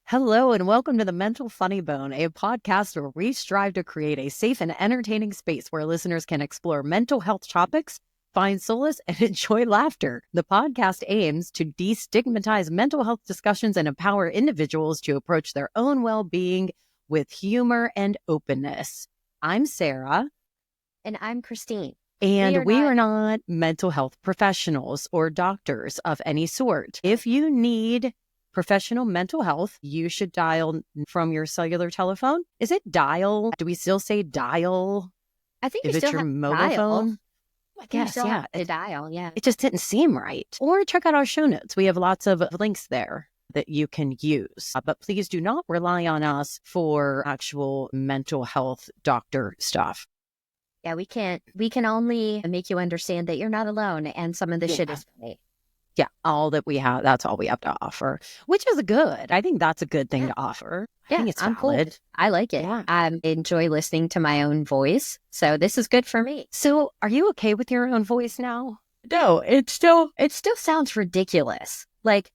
Hello, and welcome to the Mental Funny Bone, a podcast where we strive to create a safe and entertaining space where listeners can explore mental health topics, find solace, and enjoy laughter. The podcast aims to destigmatize mental health discussions and empower individuals to approach their own well-being with humor and openness. I'm Sarah. And I'm Christine. And we are not mental health professionals or doctors of any sort. If you need professional mental health, you should dial from your cellular telephone. Is it dial? Do we still say dial? I think if you it's still your have mobile dial. phone. I guess, yeah. The dial, yeah. It just didn't seem right. Or check out our show notes. We have lots of links there that you can use. But please do not rely on us for actual mental health doctor stuff. Yeah, we can only make you understand that you're not alone and some of the shit is funny. Yeah, all that we have, that's all we have to offer, which is good. I think that's a good thing to offer. I think it's valid. Cool. I like it. Yeah. I enjoy listening to my own voice. So this is good for me. So are you okay with your own voice now? No, it still sounds ridiculous. Like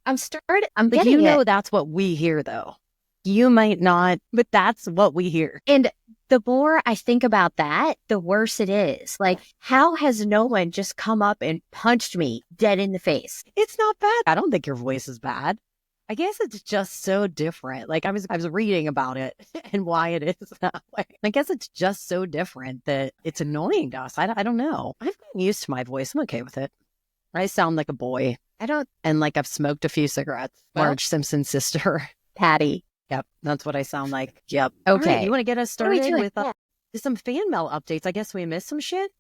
I'm getting it. That's what we hear though. You might not, but that's what we hear. And the more I think about that, the worse it is. Like, how has no one just come up and punched me dead in the face? It's not bad. I don't think your voice is bad. I guess it's just so different. Like I was reading about it and why it is that way. I guess it's just so different that it's annoying to us. I don't know. I've gotten used to my voice. I'm okay with it. I sound like a boy. And like I've smoked a few cigarettes. Marge Simpson's sister. Patty. Yep, that's what I sound like. Yep. Okay. Right, you want to get us started with some fan mail updates? I guess we missed some shit.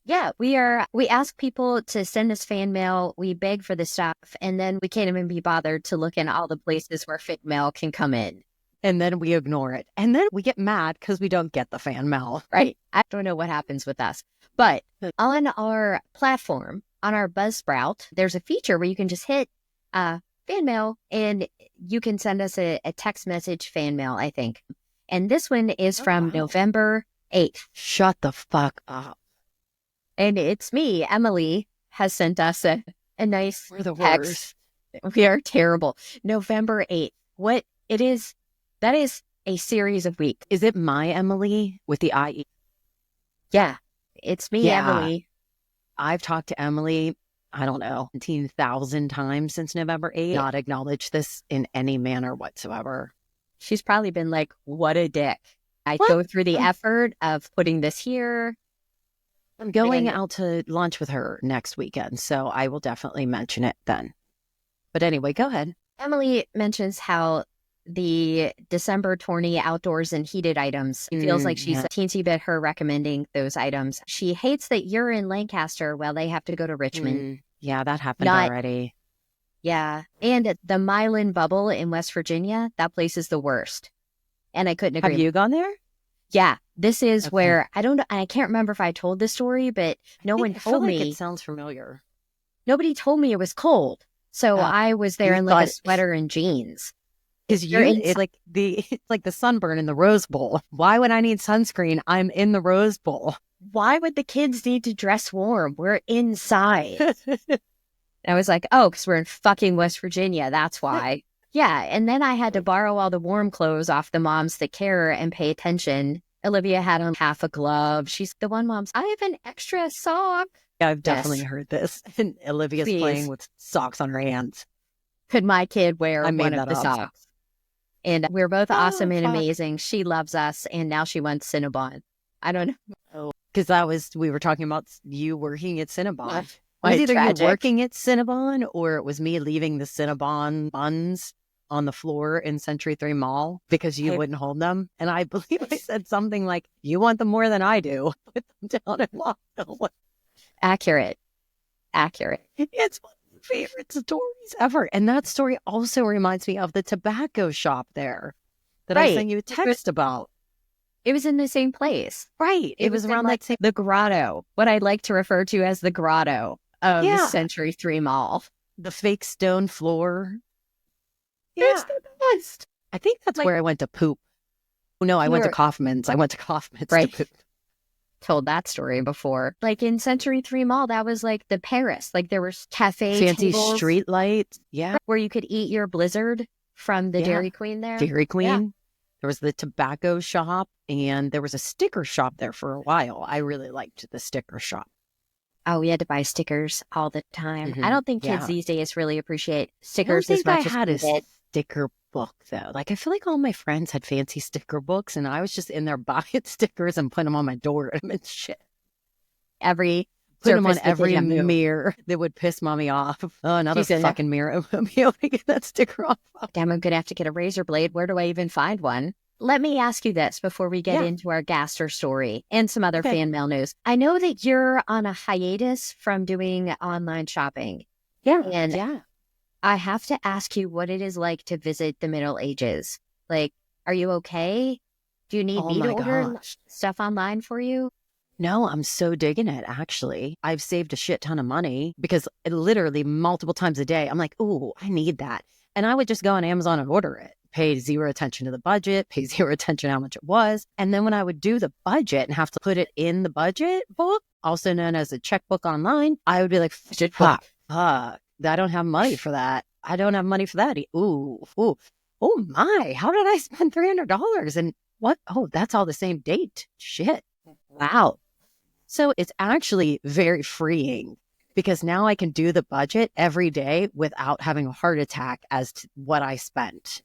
Yeah, we ask people to send us fan mail. We beg for the stuff, and then we can't even be bothered to look in all the places where fan mail can come in. And then we ignore it. And then we get mad because we don't get the fan mail. Right. I don't know what happens with us. But on our platform, on our Buzzsprout, there's a feature where you can just hit fan mail and you can send us a text message fan mail, I think. And this one is from November 8th. Shut the fuck up. And it's me, Emily, has sent us a nice We're the text. worst. We are terrible. November 8th. What it is, that is a series of weeks. Is it my Emily with the IE? Yeah, it's me, Emily. I've talked to Emily, I don't know, 17,000 times since November 8th. Not acknowledge this in any manner whatsoever. She's probably been like, what a dick. I go through the effort of putting this here. I'm going out to lunch with her next weekend, so I will definitely mention it then. But anyway, go ahead. Emily mentions how the December tourney outdoors and heated items feels like she's a teensy bit her recommending those items. She hates that you're in Lancaster while they have to go to Richmond. Yeah, that happened already. Yeah. And the Milan Bubble in West Virginia, that place is the worst. And I couldn't agree. Have you gone there? Yeah. This is where, I can't remember if I told the story, but no one told me. It sounds familiar. Nobody told me it was cold. So I was there in like a sweater and jeans. It's like the sunburn in the Rose Bowl. Why would I need sunscreen? I'm in the Rose Bowl. Why would the kids need to dress warm? We're inside. I was like, oh, because we're in fucking West Virginia. That's why. Yeah. And then I had to borrow all the warm clothes off the moms that care and pay attention. Olivia had on half a glove. She's the one mom's, I have an extra sock. Yeah, I've definitely heard this. And Olivia's playing with socks on her hands. Could my kid wear one of the socks? And we're both awesome and amazing. She loves us. And now she wants Cinnabon. I don't know. Because we were talking about you working at Cinnabon. It was either you working at Cinnabon or it was me leaving the Cinnabon buns on the floor in Century 3 Mall because you wouldn't hold them. And I believe I said something like, you want them more than I do. Put them down and walk away. Accurate. It's one of my favorite stories ever. And that story also reminds me of the tobacco shop there that I sent you a text about. It was in the same place. Right. It was around that same... The grotto. What I like to refer to as the grotto of the Century 3 Mall. The fake stone floor. It's the best. I think that's where I went to poop. Oh, no, I went to Kaufman's. To poop. Told that story before. Like in Century 3 Mall, that was like the Paris. Like there was cafe fancy tables, street lights. Yeah. Where you could eat your blizzard from the Yeah. Dairy Queen there. Dairy Queen. Yeah. There was the tobacco shop, and there was a sticker shop there for a while. I really liked the sticker shop. Oh, we had to buy stickers all the time. I Mhm. don't think kids Yeah. these days really appreciate I don't stickers as think I much as had we a did. sticker book though. Like I feel like all my friends had fancy sticker books, and I was just in there buying stickers and putting them on my door and shit. Every Put them on surface that every didn't move. mirror that would piss mommy off. Oh, another She's in there. fucking mirror. I'll be able to get that sticker off. Damn, I'm going to have to get a razor blade. Where do I even find one? Let me ask you this before we get Yeah. into our Gaster story and some other Okay. fan mail news. I know that you're on a hiatus from doing online shopping. Yeah. And Yeah. I have to ask you what it is like to visit the Middle Ages. Like, are you okay? Do you need Oh me to my order gosh. stuff online for you? No, I'm so digging it, actually. I've saved a shit ton of money because literally multiple times a day, I'm like, ooh, I need that. And I would just go on Amazon and order it, pay zero attention to the budget, pay zero attention to how much it was. And then when I would do the budget and have to put it in the budget book, also known as a checkbook online, I would be like, fuck, I don't have money for that. I don't have money for that. Ooh, ooh, oh my, how did I spend $300? And what? Oh, that's all the same date. Shit. Wow. So it's actually very freeing because now I can do the budget every day without having a heart attack as to what I spent.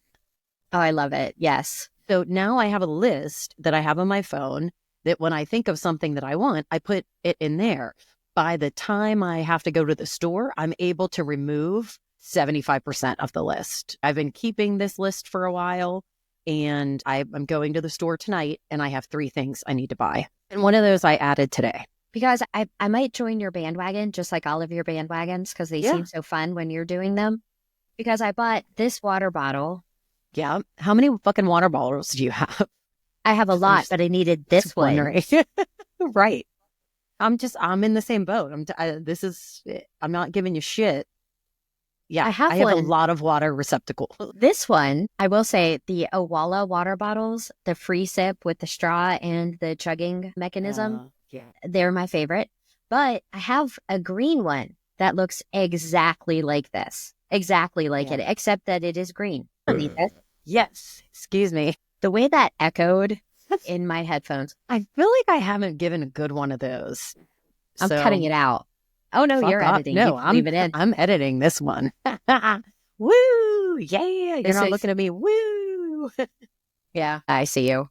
Oh, I love it. Yes. So now I have a list that I have on my phone that when I think of something that I want, I put it in there. By the time I have to go to the store, I'm able to remove 75% of the list. I've been keeping this list for a while, and I'm going to the store tonight, and I have 3 things I need to buy. And one of those I added today. Because I might join your bandwagon, just like all of your bandwagons, because they seem so fun when you're doing them. Because I bought this water bottle. Yeah. How many fucking water bottles do you have? I have a lot, but I needed this one. Right. I'm in the same boat. I'm not giving you shit. Yeah. I have a one. lot of water receptacles. This one, I will say, the Owala water bottles, the free sip with the straw and the chugging mechanism, they're my favorite. But I have a green one that looks exactly like this. Exactly like it, except that it is green. Yes. Excuse me. The way that echoed in my headphones. I feel like I haven't given a good one of those. I'm cutting it out. Oh, no, you're editing. No, leave it in. I'm editing this one. Woo! Yeah. You're not looking at me. Woo! Yeah, I see you.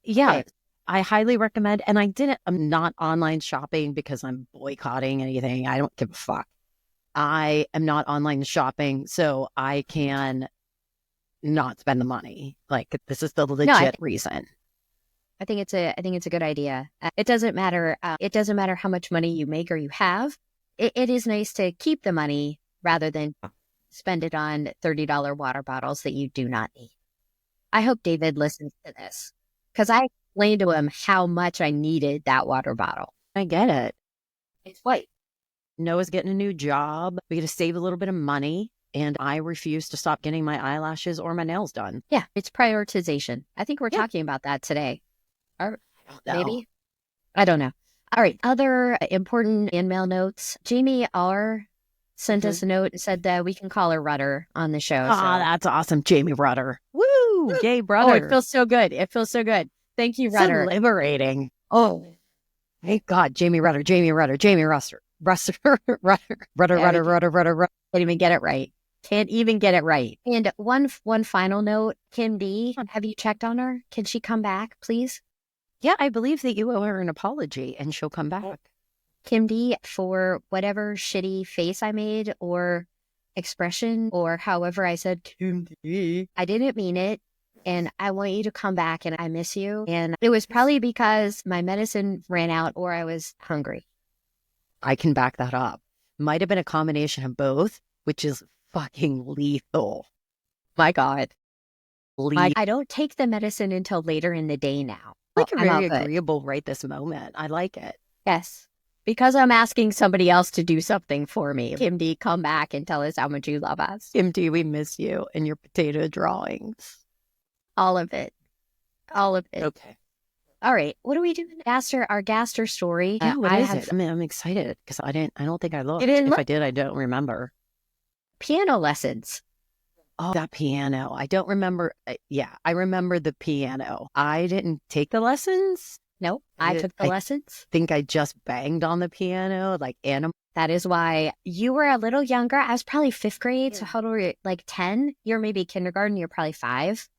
Yeah. Okay. I highly recommend. And I'm not online shopping because I'm boycotting anything. I don't give a fuck. I am not online shopping, so I can not spend the money. Like, this is the legit reason. I think it's a good idea. It doesn't matter. It doesn't matter how much money you make or you have. It is nice to keep the money rather than spend it on $30 water bottles that you do not need. I hope David listens to this because I explained to him how much I needed that water bottle. I get it. It's white. Noah's getting a new job. We get to save a little bit of money. And I refuse to stop getting my eyelashes or my nails done. Yeah, it's prioritization. I think we're talking about that today. Or maybe? I don't know. All right. Other important in-mail notes. Jamie R. sent us a note and said that we can call her Rudder on the show. Oh, that's awesome. Jamie Rudder. Woo! Yay, brother. Oh, it feels so good. It feels so good. Thank you, Rudder. So liberating. Oh, thank God. Jamie Rudder, Jamie Rudder, Jamie Russer. Rudder. Can't even get it right. Can't even get it right. And one final note, Kim D, have you checked on her? Can she come back, please? Yeah, I believe that you owe her an apology and she'll come back. Kim D, for whatever shitty face I made or expression or however I said Kim D, I didn't mean it. And I want you to come back and I miss you. And it was probably because my medicine ran out or I was hungry. I can back that up. Might have been a combination of both, which is fucking lethal. My God. I don't take the medicine until later in the day now. Like very agreeable right this moment. I like it. Yes. Because I'm asking somebody else to do something for me. Kim D, come back and tell us how much you love us. Kim D, we miss you and your potato drawings. All of it. All of it. Okay. All right. What are we doing? Our Gaster story. Yeah, what is it? I mean, I'm excited because I don't think I looked. You didn't if look? I did, I don't remember. Piano lessons. Oh, that piano. I don't remember. Yeah, I remember the piano. I didn't take the lessons. Nope. I took the lessons. Think I just banged on the piano like animal. That is why you were a little younger. I was probably 5th grade. So how old were you? Like 10? You're maybe kindergarten. You're probably 5.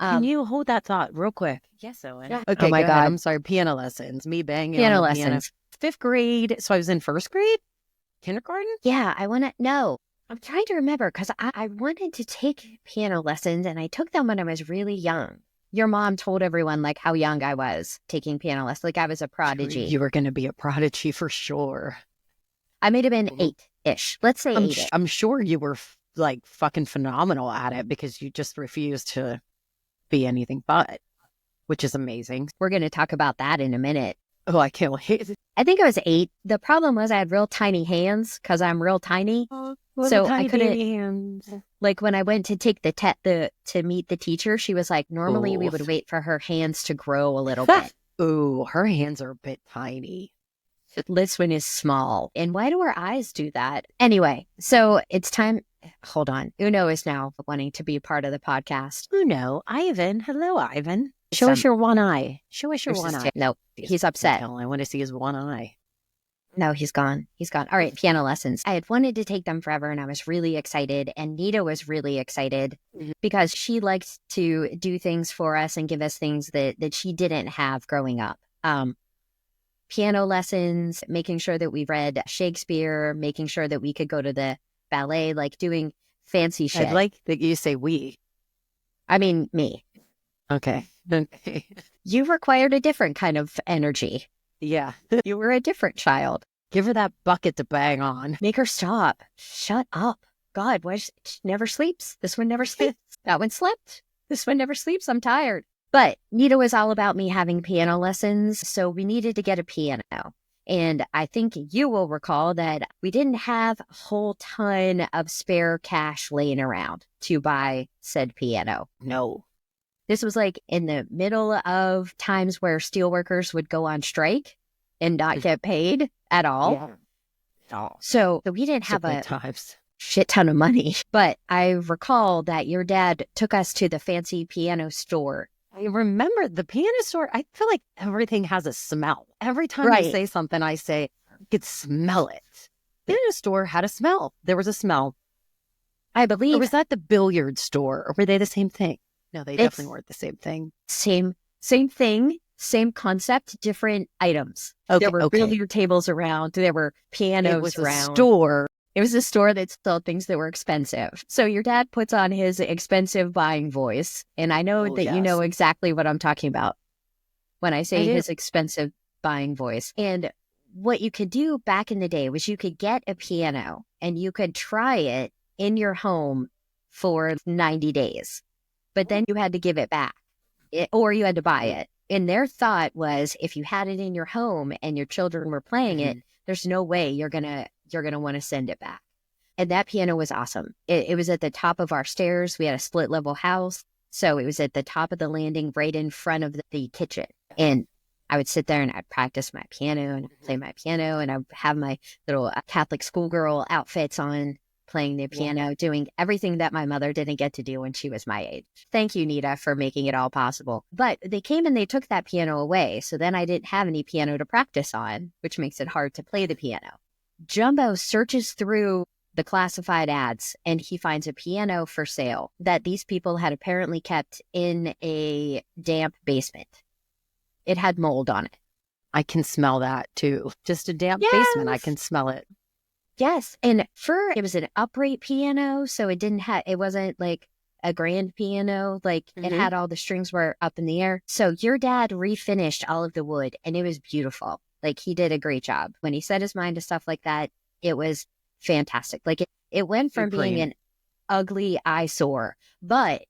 Can you hold that thought real quick? Yes, Owen. Yeah. Okay, Oh my go ahead. God. I'm sorry. Piano lessons. Me banging Piano on the lessons. piano. 5th grade. So I was in 1st grade? Kindergarten? Yeah, I want to know. I'm trying to remember because I wanted to take piano lessons and I took them when I was really young. Your mom told everyone like how young I was taking piano lessons. Like I was a prodigy. You were going to be a prodigy for sure. I may have been 8-ish. Let's say 8. I'm sure you were like fucking phenomenal at it because you just refused to be anything but, which is amazing. We're going to talk about that in a minute. Oh, I can't wait. I think I was 8. The problem was I had real tiny hands because I'm real tiny. So I couldn't, like when I went to take the to meet the teacher, she was like, normally we would wait for her hands to grow a little bit. Ooh, her hands are a bit tiny. This one is small. And why do her eyes do that? Anyway, so it's time. Hold on. Uno is now wanting to be a part of the podcast. Uno, Ivan. Hello, Ivan. Show us your one eye. Show us your one eye. No, he's upset. I want to see his one eye. No, he's gone. He's gone. All right, piano lessons. I had wanted to take them forever and I was really excited. And Nita was really excited because she liked to do things for us and give us things that she didn't have growing up. Piano lessons, making sure that we read Shakespeare, making sure that we could go to the ballet, like doing fancy shit. I like that you say we. I mean, me. Okay. You required a different kind of energy. Yeah. You were a different child. Give her that bucket to bang on. Make her stop. Shut up. God, why she never sleeps? This one never sleeps. That one slept. This one never sleeps. I'm tired. But Nita was all about me having piano lessons, so we needed to get a piano. And I think you will recall that we didn't have a whole ton of spare cash laying around to buy said piano. No. This was like in the middle of times where steelworkers would go on strike and not get paid at all. Yeah. Oh. So we didn't have a times. shit ton of money. But I recall that your dad took us to the fancy piano store. I remember the piano store. I feel like everything has a smell. Every time you say something, I say, I could smell it. The piano store had a smell. There was a smell. I believe. Or was that the billiard store? Or were they the same thing? No, they definitely weren't the same thing. Same thing, same concept, different items. Okay, there were billiard tables around. There were pianos around. A store. It was a store that sold things that were expensive. So your dad puts on his expensive buying voice. And I know that you know exactly what I'm talking about when I say his expensive buying voice. And what you could do back in the day was you could get a piano and you could try it in your home for 90 days. But then you had to give it back or you had to buy it. And their thought was if you had it in your home and your children were playing it, there's no way you're going to want to send it back. And that piano was awesome. It was at the top of our stairs. We had a split level house. So it was at the top of the landing right in front of the kitchen. And I would sit there and I'd practice my piano and I'd play my piano and I'd have my little Catholic schoolgirl outfits on, playing the piano, doing everything that my mother didn't get to do when she was my age. Thank you, Nita, for making it all possible. But they came and they took that piano away. So then I didn't have any piano to practice on, which makes it hard to play the piano. Jumbo searches through the classified ads and he finds a piano for sale that these people had apparently kept in a damp basement. It had mold on it. I can smell that too. Just a damp basement. I can smell it. Yes. And it was an upright piano. So it wasn't like a grand piano. Like it had all the strings were up in the air. So your dad refinished all of the wood and it was beautiful. Like he did a great job. When he set his mind to stuff like that, it was fantastic. Like it went from being an ugly eyesore, but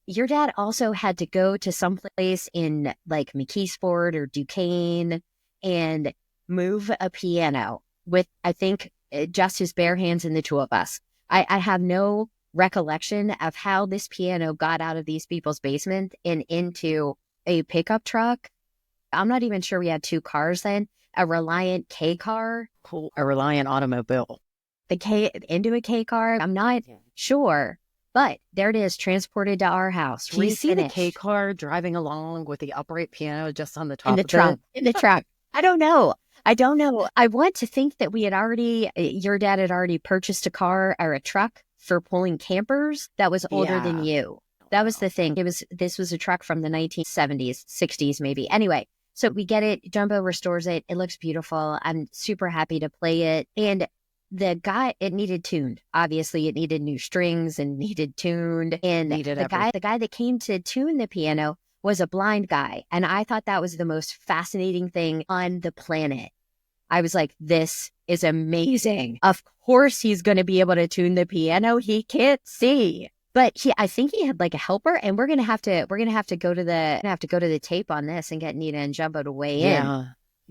your dad also had to go to someplace in like McKeesport or Duquesne and move a piano with, I think, just his bare hands and the two of us. I have no recollection of how this piano got out of these people's basement and into a pickup truck. I'm not even sure we had 2 cars then. A Reliant K car. Cool. A Reliant automobile. Into a K car. I'm not sure. But there it is, transported to our house. Do you see the refinished. K car driving along with the upright piano just on the top In the of trunk. it? In the trunk. I don't know. I want to think that we had already, your dad had already purchased a car or a truck for pulling campers that was older than Yeah. you. That was the thing. This was a truck from the 1970s, 60s, maybe. Anyway, so we get it. Jumbo restores it. It looks beautiful. I'm super happy to play it. And the guy, it needed tuned. Obviously, it needed new strings and needed tuned. And Needed the guy that came to tune the piano was a blind guy. And I thought that was the most fascinating thing on the planet. I was like, this is amazing. Of course he's going to be able to tune the piano. He can't see. But I think he had like a helper, and we're gonna have to go to the tape on this and get Nita and Jumbo to weigh in. Yeah.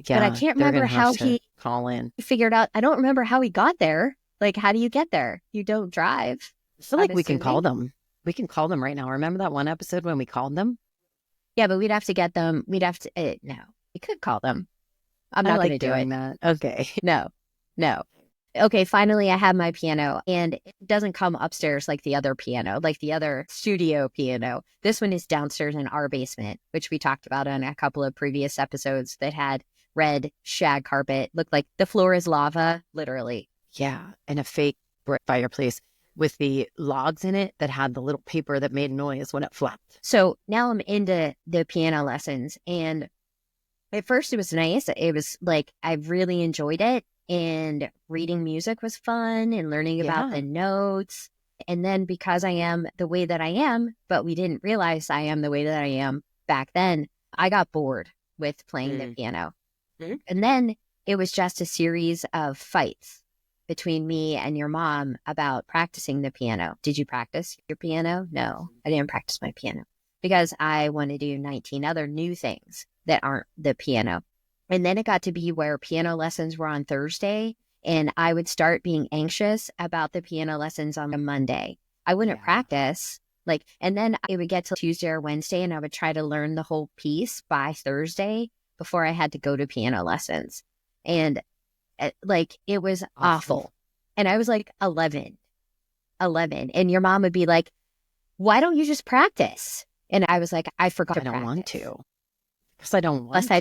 But I can't they're remember gonna how have to he call in. figured out. I don't remember how he got there. Like, how do you get there? You don't drive. I feel like we can assuming. call them. We can call them right now. Remember that one episode when we called them? Yeah, but we'd have to get them. We'd have to. No, we could call them. I'm I not like going to do it. doing that. Okay. No. Okay, finally I have my piano, and it doesn't come upstairs like the other piano, like the other studio piano. This one is downstairs in our basement, which we talked about on a couple of previous episodes, that had red shag carpet. Looked like the floor is lava, literally. Yeah. And a fake brick fireplace with the logs in it that had the little paper that made noise when it flapped. So now I'm into the piano lessons, and at first it was nice. It was like, I really enjoyed it. And reading music was fun, and learning about Yeah. the notes. And then because I am the way that I am, but we didn't realize I am the way that I am back then, I got bored with playing the piano. Mm. And then it was just a series of fights between me and your mom about practicing the piano. Did you practice your piano? No, I didn't practice my piano because I want to do 19 other new things that aren't the piano. And then it got to be where piano lessons were on Thursday, and I would start being anxious about the piano lessons on a Monday. I wouldn't Yeah. practice, and then it would get to Tuesday or Wednesday, and I would try to learn the whole piece by Thursday before I had to go to piano lessons. And it was awful. And I was like 11. And your mom would be like, why don't you just practice? And I was like, I forgot I don't want to. Because I don't want Plus, to. I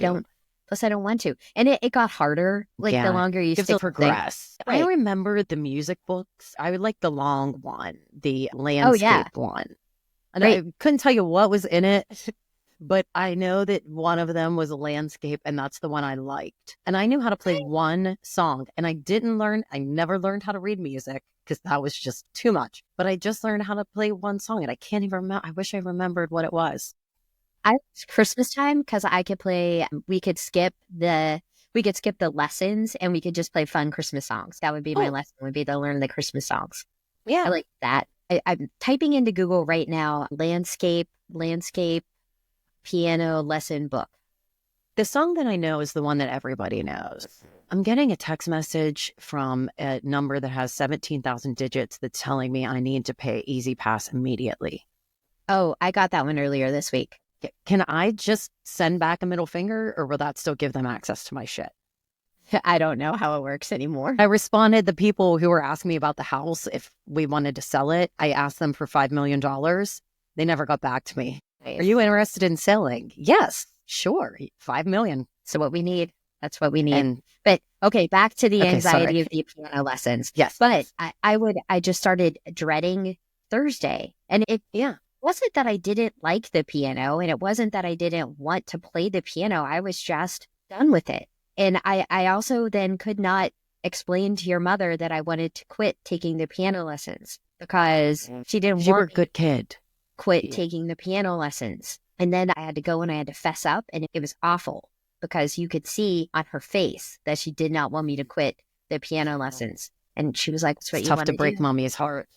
don't want to. And it got harder, the Yeah. longer you Because stick they progress. Right. I remember the music books. I would like the long one, the landscape one. And Right. I couldn't tell you what was in it, but I know that one of them was a landscape, and that's the one I liked. And I knew how to play one song, and I never learned how to read music because that was just too much. But I just learned how to play one song, and I can't even remember. I wish I remembered what it was. Christmas time, because I could play. We could skip the lessons, and we could just play fun Christmas songs. That would be my lesson. Would be to learn the Christmas songs. Yeah. I like that. I'm typing into Google right now, landscape piano lesson book. The song that I know is the one that everybody knows. I'm getting a text message from a number that has 17,000 digits that's telling me I need to pay Easy Pass immediately. Oh, I got that one earlier this week. Can I just send back a middle finger, or will that still give them access to my shit? I don't know how it works anymore. I responded, the people who were asking me about the house, if we wanted to sell it, I asked them for $5 million. They never got back to me. Are you interested in selling? Yes, sure. 5 million. So what we need, that's what we need. And But okay, back to the Okay, anxiety sorry. of the piano lessons. yes. But I just started dreading Thursday. And it wasn't that I didn't like the piano, and it wasn't that I didn't want to play the piano. I was just done with it. And I also then could not explain to your mother that I wanted to quit taking the piano lessons because she didn't You were a want me good kid. to quit Yeah. taking the piano lessons. And then I had to go and I had to fess up, and it was awful because you could see on her face that she did not want me to quit the piano lessons. And she was like, "That's what It's you tough want to to break do?" mommy's heart.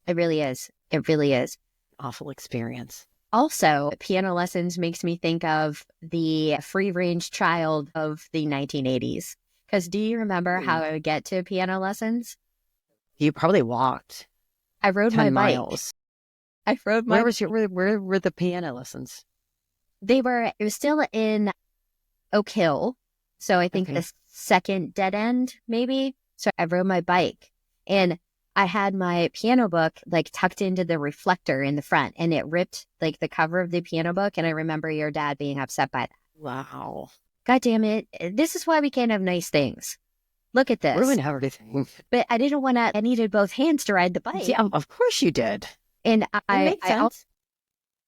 It really is. It really is. Awful experience. Also, piano lessons makes me think of the free range child of the 1980s. Because do you remember how I would get to piano lessons? You probably walked I rode 10 my bike. miles. I rode my Where were the piano lessons? it was still in Oak Hill. So I think Okay. the second dead end, maybe. So I rode my bike, and I had my piano book like tucked into the reflector in the front, and it ripped like the cover of the piano book. And I remember your dad being upset by that. Wow. God damn it. This is why we can't have nice things. Look at this. Ruin everything. But I didn't want to, I needed both hands to ride the bike. Yeah, of course you did. And I makes sense.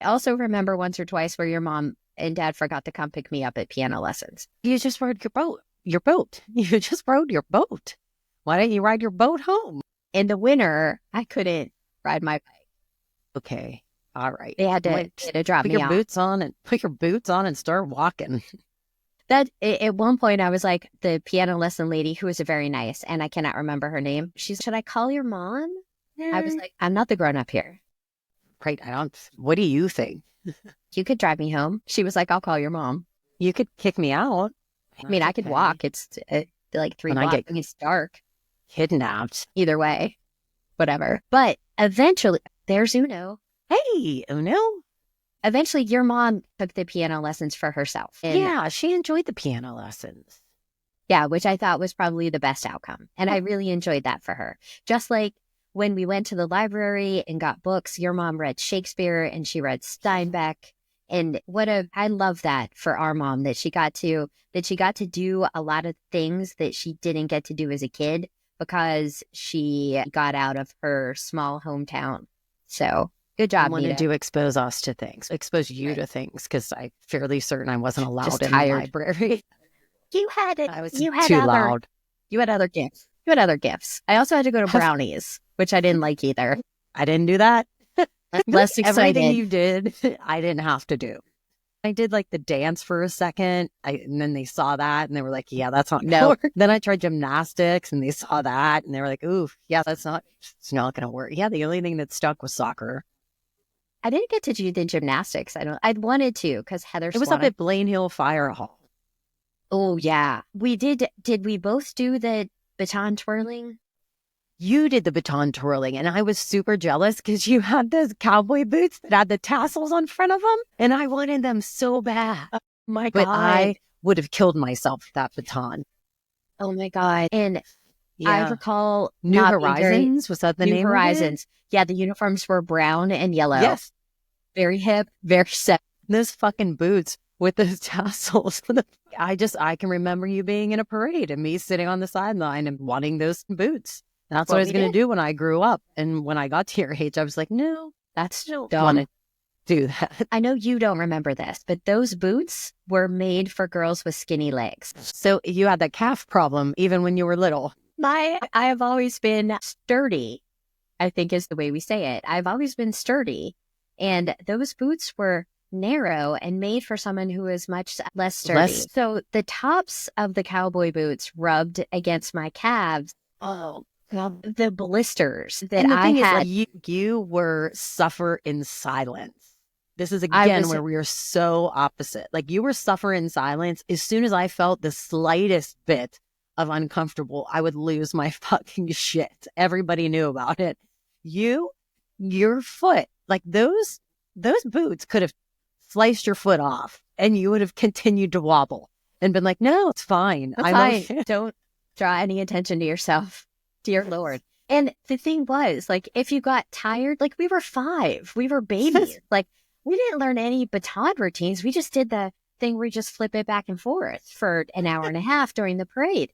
also remember once or twice where your mom and dad forgot to come pick me up at piano lessons. You just rode your boat. You just rode your boat. Why didn't you ride your boat home? In the winter, I couldn't ride my bike. Okay. All right. They had to drop put me your off. Put your boots on and start walking. That at one point I was like the piano lesson lady who was very nice, and I cannot remember her name. She's, should I call your mom? I was like, I'm not the grown up here. Right. What do you think? You could drive me home. She was like, I'll call your mom. You could kick me out. I mean, I could walk. It's like 3 When I blocks. get It's dark. kidnapped. Either way, whatever. But eventually, there's Uno. Hey, Uno. Eventually, your mom took the piano lessons for herself. And Yeah, she enjoyed the piano lessons. yeah, which I thought was probably the best outcome. And I really enjoyed that for her. Just like when we went to the library and got books, your mom read Shakespeare and she read Steinbeck. And I love that for our mom that she got to do a lot of things that she didn't get to do as a kid because she got out of her small hometown. So good job, I wanted Nita. to expose us to things, expose you to things, because I'm fairly certain I wasn't allowed Just in tired. the library. You had it. I was You had too other, loud. You had other gifts. You had other gifts. I also had to go to brownies, which I didn't like either. I didn't do that. Less excited. Everything you did, I didn't have to do. I did like the dance for a second, and then they saw that and they were like, yeah, that's not No. work. Then I tried gymnastics and they saw that and they were like, ooh, yeah, it's not going to work. Yeah, the only thing that stuck was soccer. I didn't get to do the gymnastics. I'd wanted to because Heather It was Swan. up at Blaine Hill Fire Hall. Oh, yeah. We did. Did we both do the baton twirling? You did the baton twirling, and I was super jealous because you had those cowboy boots that had the tassels on front of them, and I wanted them so bad. Oh, my But God. I would have killed myself with that baton. Oh, my God. And I Yeah. recall New not being very- Horizons, was that the New name Horizons. Yeah, the uniforms were brown and yellow. of it? Yes. Very hip, very set. Those fucking boots with those tassels. I can remember you being in a parade and me sitting on the sideline and wanting those boots. That's what I was we going did. to do when I grew up. And when I got to your age, I was like, no, That's still want dumb. to do that. I know you don't remember this, but those boots were made for girls with skinny legs. So you had that calf problem even when you were little. I have always been sturdy, I think is the way we say it. I've always been sturdy. And those boots were narrow and made for someone who is much less sturdy. So the tops of the cowboy boots rubbed against my calves. Oh, The blisters that and the I thing had. is, like, you were suffer in silence. This is I again was- where we are so opposite. Like you were suffer in silence. As soon as I felt the slightest bit of uncomfortable, I would lose my fucking shit. Everybody knew about it. Your foot, like those boots could have sliced your foot off and you would have continued to wobble and been like, no, it's fine. That's I'm fine. Don't draw any attention to yourself, dear Lord. And the thing was, like, if you got tired, like we were 5, we were babies. Like we didn't learn any baton routines. We just did the thing where you just flip it back and forth for an hour and a half during the parade.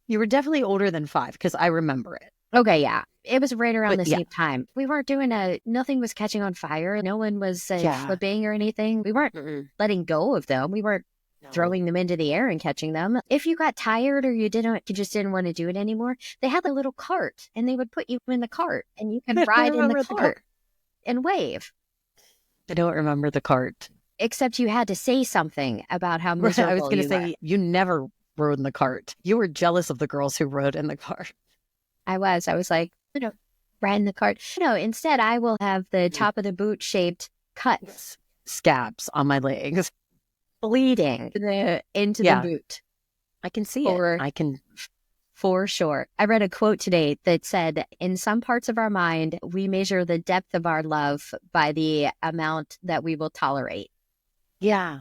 You were definitely older than 5 because I remember it. Okay, yeah. It was right around But, the yeah. same time. We weren't doing nothing was catching on fire. No one was Yeah. flipping or anything. We weren't letting go of them. We weren't throwing them into the air and catching them. If you got tired or you just didn't want to do it anymore, they had a little cart and they would put you in the cart and you can I ride in the remember the cart and wave. I don't remember the cart. Except you had to say something about how I miserable was going to you say, were. you never rode in the cart. You were jealous of the girls who rode in the cart. I was like, ride in the cart. No, instead I will have the top of the boot shaped cuts Scabs on my legs. bleeding into Yeah. the boot. I can see Or- it. I can. For sure. I read a quote today that said, in some parts of our mind, we measure the depth of our love by the amount that we will tolerate. Yeah.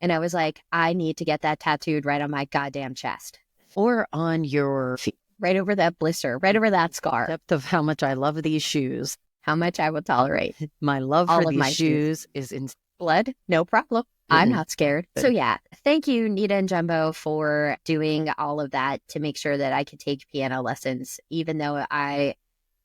And I was like, I need to get that tattooed right on my goddamn chest. Or on your feet. right over that blister, right over that scar. Depth of how much I love these shoes. How much I will tolerate. My love All for of these my shoes is in Blood, no problem. I'm not scared. Good. So yeah, thank you, Nita and Jumbo, for doing all of that to make sure that I could take piano lessons, even though I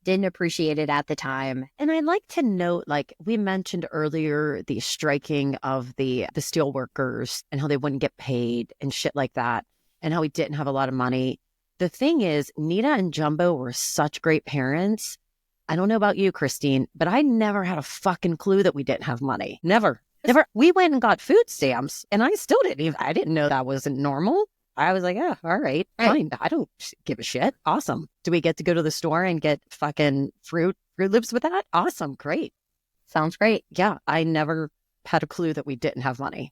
didn't appreciate it at the time. And I'd like to note, like we mentioned earlier, the striking of the steel workers and how they wouldn't get paid and shit like that, and how we didn't have a lot of money. The thing is, Nita and Jumbo were such great parents. I don't know about you, Christine, but I never had a fucking clue that we didn't have money. Never. We went and got food stamps, and I still I didn't know that wasn't normal. I was like, yeah, all right, fine. I don't give a shit. Awesome. Do we get to go to the store and get fucking Fruit Loops with that? Awesome. Great. Sounds great. Yeah. I never had a clue that we didn't have money.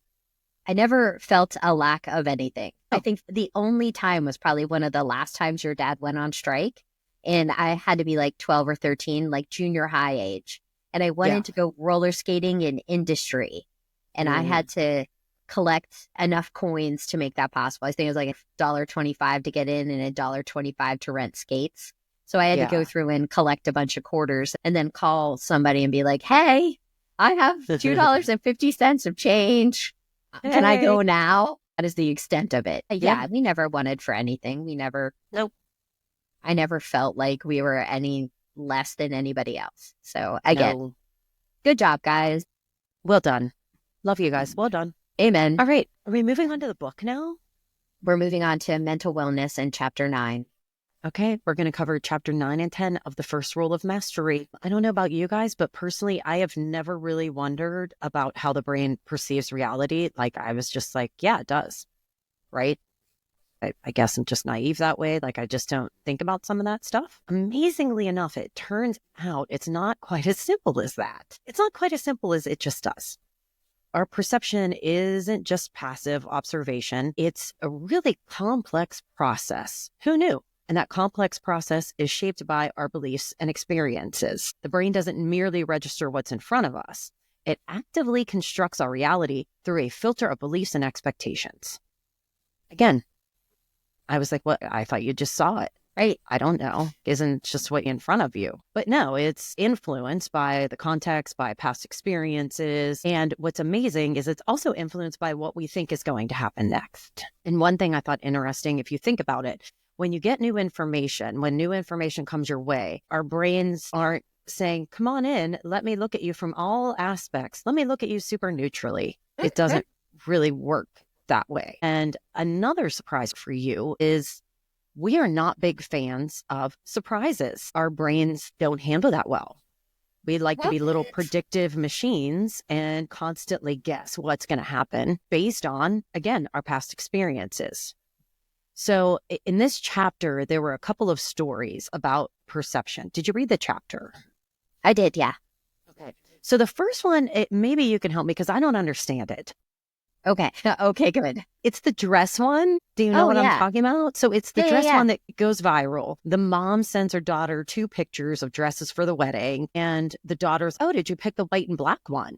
I never felt a lack of anything. I think the only time was probably one of the last times your dad went on strike. And I had to be like 12 or 13, like junior high age. And I wanted to go roller skating in Industry. And I had to collect enough coins to make that possible. I think it was like $1.25 to get in and $1.25 to rent skates. So I had to go through and collect a bunch of quarters and then call somebody and be like, hey, I have $2.50 of change. Can I go now? That is the extent of it. Yeah, we never wanted for anything. We never. Nope. I never felt like we were any less than anybody else. So again, good job, guys. Well done. Love you guys. Well done. Amen. All right. Are we moving on to the book now? We're moving on to mental wellness in chapter 9. Okay. We're going to cover chapter 9 and 10 of the first rule of mastery. I don't know about you guys, but personally, I have never really wondered about how the brain perceives reality. Like I was just like, yeah, it does. Right. I guess I'm just naive that way. Like I just don't think about some of that stuff. Amazingly enough, it turns out it's not quite as simple as that. It's not quite as simple as it just does. Our perception isn't just passive observation. It's a really complex process. Who knew? And that complex process is shaped by our beliefs and experiences. The brain doesn't merely register what's in front of us. It actively constructs our reality through a filter of beliefs and expectations. Again, I was like, what? I thought you just saw it, right? I don't know. Isn't just what in front of you. But no, it's influenced by the context, by past experiences. And what's amazing is it's also influenced by what we think is going to happen next. And one thing I thought interesting, if you think about it, when you get new information, when new information comes your way, our brains aren't saying, come on in, let me look at you from all aspects. Let me look at you super neutrally. It doesn't really work that way. And another surprise for you is we are not big fans of surprises. Our brains don't handle that well. We like to be little predictive machines and constantly guess what's going to happen based on, again, our past experiences. So in this chapter, there were a couple of stories about perception. Did you read the chapter? I did, yeah. Okay. So the first one, maybe you can help me because I don't understand it. Okay. Okay, good. It's the dress one. Do you know what I'm talking about? So it's the dress one that goes viral. The mom sends her daughter 2 pictures of dresses for the wedding. And the daughter's, oh, did you pick the white and black one?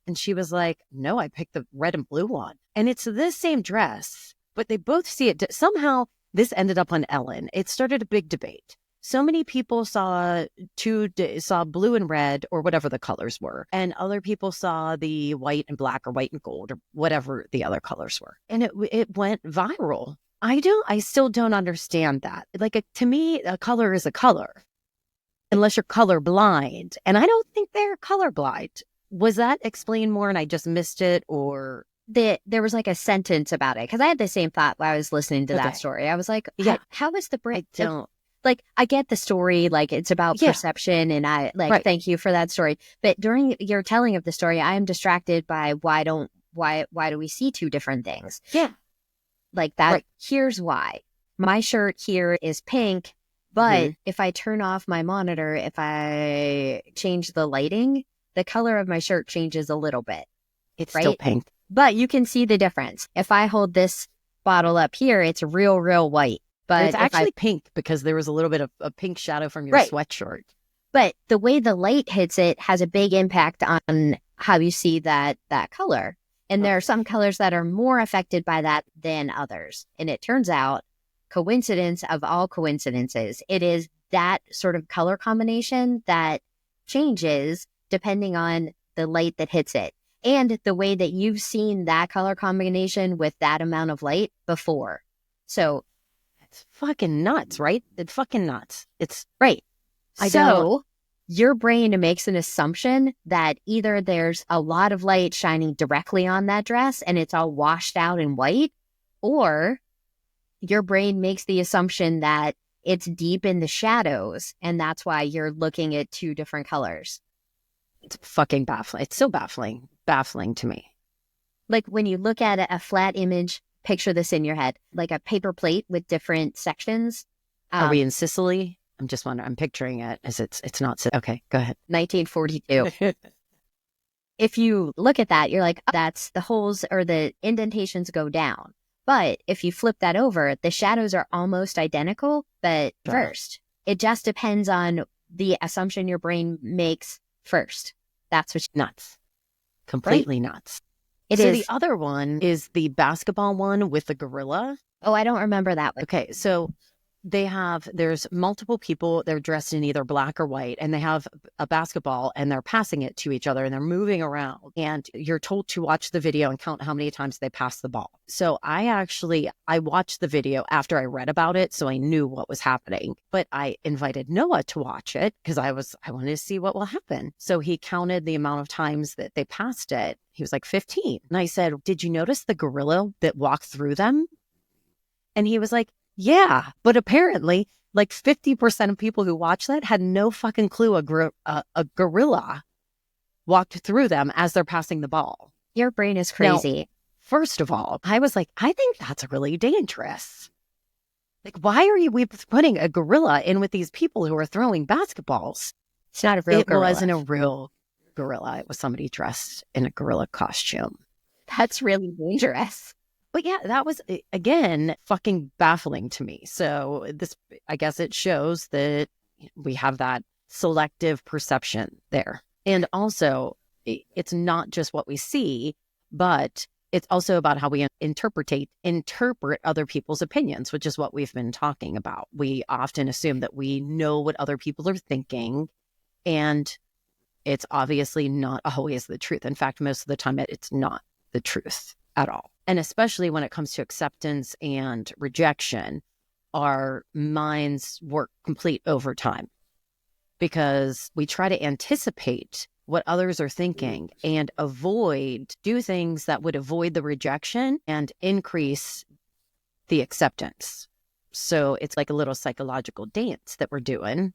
And she was like, no, I picked the red and blue one. And it's this same dress, but they both see it. Somehow this ended up on Ellen. It started a big debate. So many people saw blue and red or whatever the colors were. And other people saw the white and black or white and gold or whatever the other colors were. And it went viral. I still don't understand that. Like to me, a color is a color unless you're colorblind. And I don't think they're colorblind. Was that explained more and I just missed it or? There was like a sentence about it because I had the same thought while I was listening to that story. I was like, how is the brain? I don't. Like, I get the story, like, it's about perception, and I, like, thank you for that story. But during your telling of the story, I am distracted by why do we see 2 different things? Yeah. Like that, here's why. My shirt here is pink, but if I turn off my monitor, if I change the lighting, the color of my shirt changes a little bit. It's still pink. But you can see the difference. If I hold this bottle up here, it's real white. But it's actually pink because there was a little bit of a pink shadow from your sweatshirt. But the way the light hits it has a big impact on how you see that color. And there are some colors that are more affected by that than others. And it turns out coincidence of all coincidences. It is that sort of color combination that changes depending on the light that hits it and the way that you've seen that color combination with that amount of light before. So it's fucking nuts, right? It's fucking nuts. It's right. I So don't- your brain makes an assumption that either there's a lot of light shining directly on that dress and it's all washed out in white, or your brain makes the assumption that it's deep in the shadows, and that's why you're looking at two different colors. It's fucking baffling. It's so baffling to me. Like when you look at a flat image, picture this in your head, like a paper plate with different sections. Are we in Sicily? I'm just wondering. I'm picturing it as it's not. Okay, go ahead. 1942. If you look at that, you're like, oh, that's the holes or the indentations go down. But if you flip that over, the shadows are almost identical, but reversed. It just depends on the assumption your brain makes first. That's what's Nuts. Completely nuts. It so is. the other one is the basketball one with the gorilla. Oh, I don't remember that one. Okay, so there's multiple people. They're dressed in either black or white, and they have a basketball and they're passing it to each other and they're moving around. And you're told to watch the video and count how many times they pass the ball. So I watched the video after I read about it, so I knew what was happening. But I invited Noah to watch it because I wanted to see what will happen. So he counted the amount of times that they passed it. He was like 15. And I said, "Did you notice the gorilla that walked through them?" And he was like, "Yeah, but apparently like 50% of people who watched that had no fucking clue a gorilla walked through them as they're passing the ball." Your brain is crazy. Now, first of all, I was like, I think that's really dangerous. Like, why are we putting a gorilla in with these people who are throwing basketballs? It's not a real gorilla. It wasn't a real gorilla. It was somebody dressed in a gorilla costume. That's really dangerous. But yeah, that was, again, fucking baffling to me. So I guess it shows that we have that selective perception there. And also, it's not just what we see, but it's also about how we interpret other people's opinions, which is what we've been talking about. We often assume that we know what other people are thinking, and it's obviously not always the truth. In fact, most of the time, it's not the truth at all. And especially when it comes to acceptance and rejection, our minds work complete overtime because we try to anticipate what others are thinking and do things that would avoid the rejection and increase the acceptance. So it's like a little psychological dance that we're doing,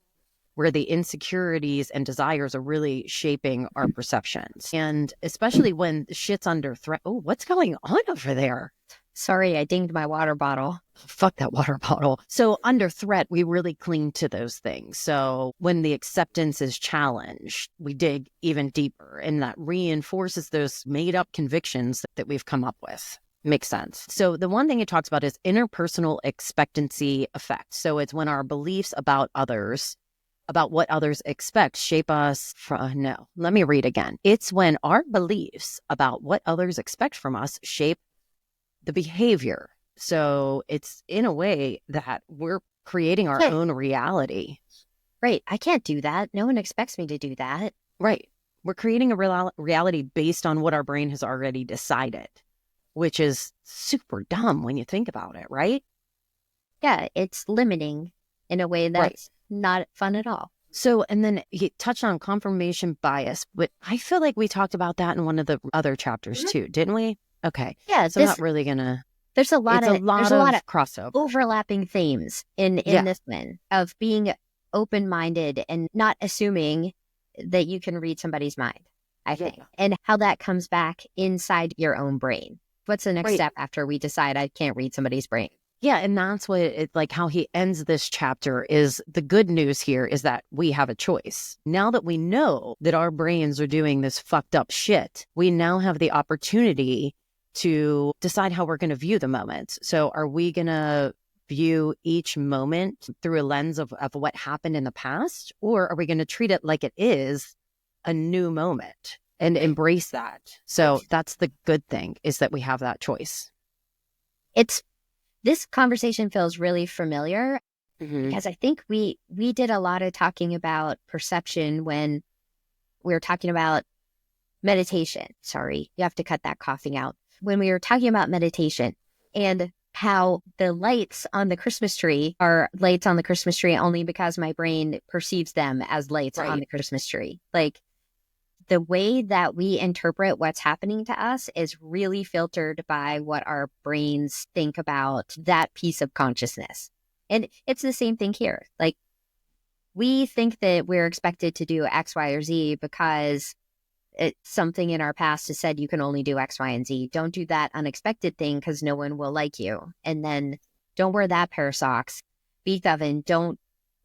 where the insecurities and desires are really shaping our perceptions. And especially when shit's under threat. Oh, what's going on over there? Sorry, I dinged my water bottle. Fuck that water bottle. So under threat, we really cling to those things. So when the acceptance is challenged, we dig even deeper, and that reinforces those made up convictions that we've come up with. Makes sense. So the one thing it talks about is interpersonal expectancy effect. So it's when our beliefs about what others expect shape us. Let me read again. It's when our beliefs about what others expect from us shape the behavior. So it's in a way that we're creating our own reality. Right. I can't do that. No one expects me to do that. Right. We're creating a reality based on what our brain has already decided, which is super dumb when you think about it, right? Yeah, it's limiting in a way that's not fun at all. So, and then he touched on confirmation bias, but I feel like we talked about that in one of the other chapters too, didn't we? Okay. Yeah. So I'm not really gonna. There's a lot of crossover, overlapping themes in this one of being open-minded and not assuming that you can read somebody's mind, I think, and how that comes back inside your own brain. What's the next step after we decide I can't read somebody's brain? Yeah, and that's what how he ends this chapter is the good news here is that we have a choice. Now that we know that our brains are doing this fucked up shit, we now have the opportunity to decide how we're going to view the moment. So are we going to view each moment through a lens of what happened in the past, or are we going to treat it like it is a new moment and embrace that? So that's the good thing, is that we have that choice. It's This conversation feels really familiar because I think we did a lot of talking about perception when we were talking about meditation. Sorry, you have to cut that coughing out. When we were talking about meditation and how the lights on the Christmas tree are lights on the Christmas tree only because my brain perceives them as lights on the Christmas tree. Like, the way that we interpret what's happening to us is really filtered by what our brains think about that piece of consciousness. And it's the same thing here. Like, we think that we're expected to do X, Y, or Z because it's something in our past has said you can only do X, Y, and Z. Don't do that unexpected thing because no one will like you. And then don't wear that pair of socks. Beethoven, don't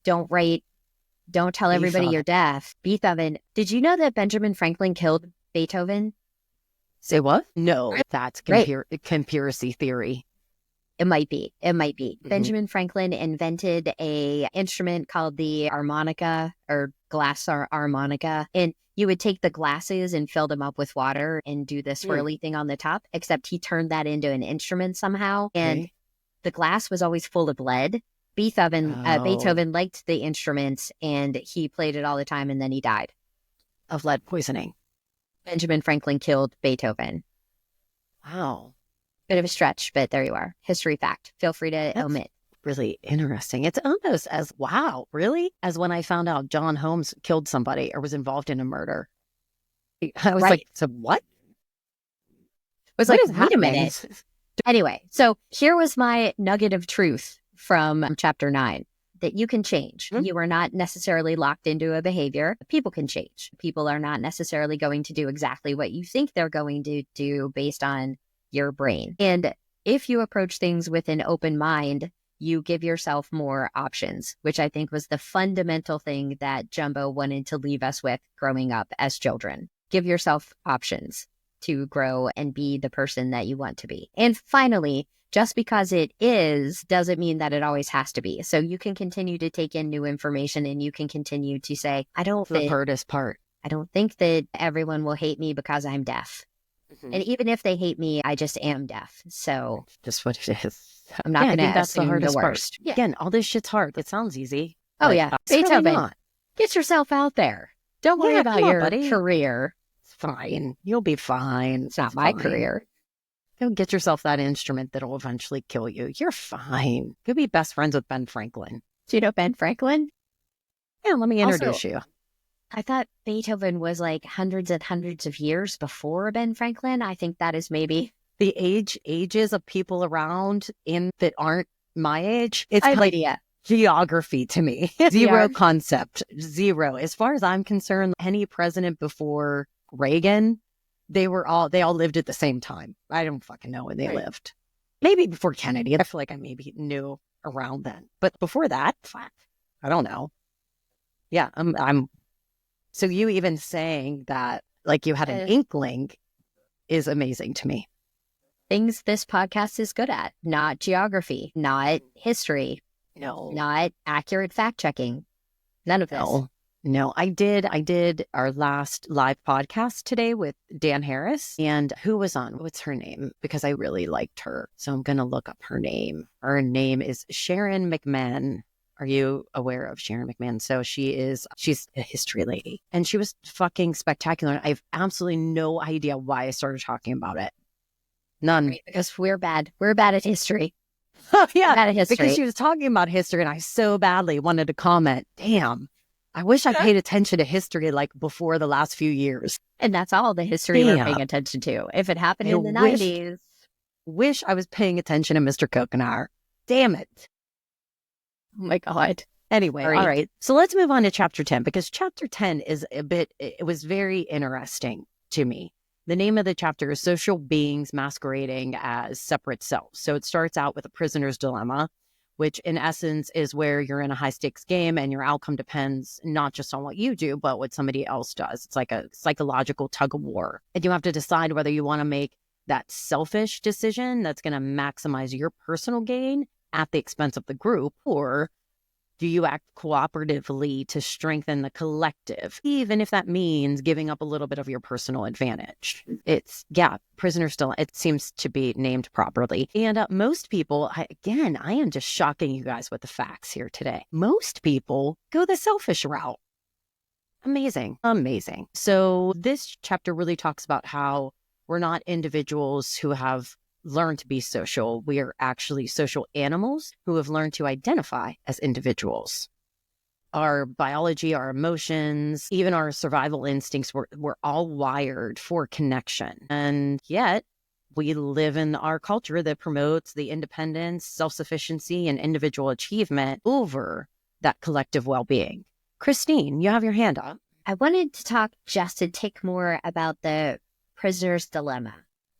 tell everybody you're deaf. Beethoven. Did you know that Benjamin Franklin killed Beethoven? Say what? No, that's conspiracy theory. It might be. Benjamin Franklin invented a instrument called the harmonica or glass harmonica. And you would take the glasses and fill them up with water and do this swirly thing on the top, except he turned that into an instrument somehow. And the glass was always full of lead. Beethoven liked the instruments and he played it all the time, and then he died of lead poisoning. Benjamin Franklin killed Beethoven. Wow. Bit of a stretch, but there you are. History fact. Feel free to omit. Really interesting. It's almost as, wow, really? As when I found out John Holmes killed somebody or was involved in a murder. I was like, so what? I was like, wait a minute. Anyway, so here was my nugget of truth from chapter 9, that you can change. You are not necessarily locked into a behavior. People can change. People are not necessarily going to do exactly what you think they're going to do based on your brain. And if you approach things with an open mind, you give yourself more options, which I think was the fundamental thing that Jumbo wanted to leave us with growing up as children. Give yourself options to grow and be the person that you want to be. And finally, just because it is doesn't mean that it always has to be. So you can continue to take in new information and you can continue to say, the hardest part. I don't think that everyone will hate me because I'm deaf. And even if they hate me, I just am deaf. So just what it is. I'm not going to that's the hardest worst. Part. Yeah. Again, all this shit's hard. It sounds easy. Oh, yeah. Beethoven, really get yourself out there. Don't worry about your career. It's fine. You'll be fine. It's not my career. Go get yourself that instrument that'll eventually kill you. You're fine. You'll be best friends with Ben Franklin. Do you know Ben Franklin? Yeah, let me introduce you. I thought Beethoven was like hundreds and hundreds of years before Ben Franklin. I think that is maybe the ages of people around that aren't my age. It's kind of like geography to me. Zero concept. Zero. As far as I'm concerned, any president before Reagan, they all lived at the same time. I don't fucking know when they lived. Maybe before Kennedy. I feel like I maybe knew around then. But before that, fuck, I don't know. Yeah, I'm so you even saying that like you had an inkling is amazing to me. Things this podcast is good at, not geography, not history, not accurate fact checking. None of this. No, I did our last live podcast today with Dan Harris, and who was on? What's her name? Because I really liked her. So I'm going to look up her name. Her name is Sharon McMahon. Are you aware of Sharon McMahon? So she's a history lady, and she was fucking spectacular. I have absolutely no idea why I started talking about it. None. Right, because we're bad. We're bad at history. Oh, yeah. Bad at history. Because she was talking about history, and I so badly wanted to comment. Damn. I wish I paid attention to history like before the last few years. And that's all the history we're paying attention to. If it happened in the 90s. Wish I was paying attention to Mr. Kokenar. Damn it. Oh my God. Anyway, all right. So let's move on to chapter 10, because chapter 10 is it was very interesting to me. The name of the chapter is Social Beings Masquerading as Separate Selves. So it starts out with a prisoner's dilemma, which in essence is where you're in a high stakes game and your outcome depends not just on what you do, but what somebody else does. It's like a psychological tug of war. And you have to decide whether you want to make that selfish decision that's going to maximize your personal gain at the expense of the group, or Do you act cooperatively to strengthen the collective, even if that means giving up a little bit of your personal advantage? Prisoner still, it seems to be named properly. And most people, I am just shocking you guys with the facts here today. Most people go the selfish route. Amazing. So this chapter really talks about how we're not individuals who have learned to be social. We are actually social animals who have learned to identify as individuals. Our biology, our emotions, even our survival instincts, we're all wired for connection. And yet we live in our culture that promotes the independence, self-sufficiency, and individual achievement over that collective well-being. Christine, you have your hand up. I wanted to talk just a tick more about the prisoner's dilemma.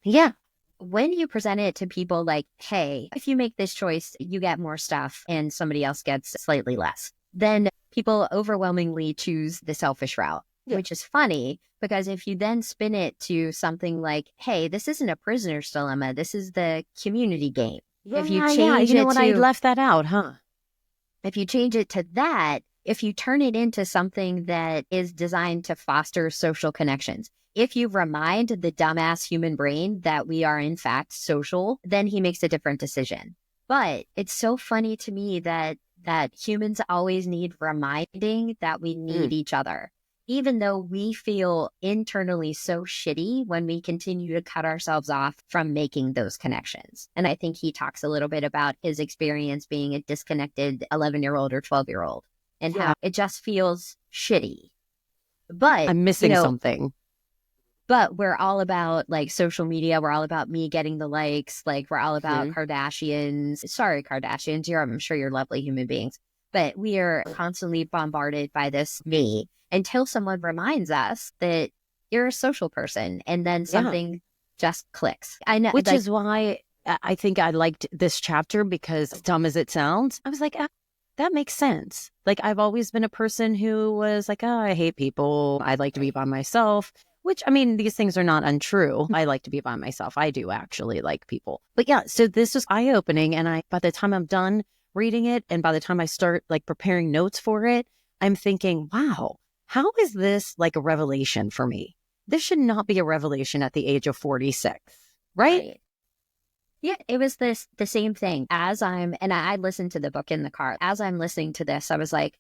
Yeah. When you present it to people like, hey, if you make this choice, you get more stuff and somebody else gets slightly less, then people overwhelmingly choose the selfish route, which is funny because if you then spin it to something like, hey, this isn't a prisoner's dilemma, this is the community game. If you change you know what, I left that out, huh? If you change it to that, if you turn it into something that is designed to foster social connections, if you remind the dumbass human brain that we are in fact social, then he makes a different decision. But it's so funny to me that humans always need reminding that we need each other, even though we feel internally so shitty when we continue to cut ourselves off from making those connections. And I think he talks a little bit about his experience being a disconnected 11-year-old or 12-year-old and how it just feels shitty. But I'm missing something. But we're all about like social media. We're all about me getting the likes. Like we're all about Kardashians. Sorry, Kardashians. I'm sure you're lovely human beings. But we are constantly bombarded by this me until someone reminds us that you're a social person. And then something just clicks. I know. Which is why I think I liked this chapter, because as dumb as it sounds, I was like, that makes sense. Like I've always been a person who was like, I hate people. I'd like to be by myself. Which, I mean, these things are not untrue. I like to be by myself. I do actually like people. But yeah, so this was eye-opening. And by the time I'm done reading it, and by the time I start like preparing notes for it, I'm thinking, wow, how is this like a revelation for me? This should not be a revelation at the age of 46, right? Yeah, it was the same thing. And I listened to the book in the car. As I'm listening to this, I was like,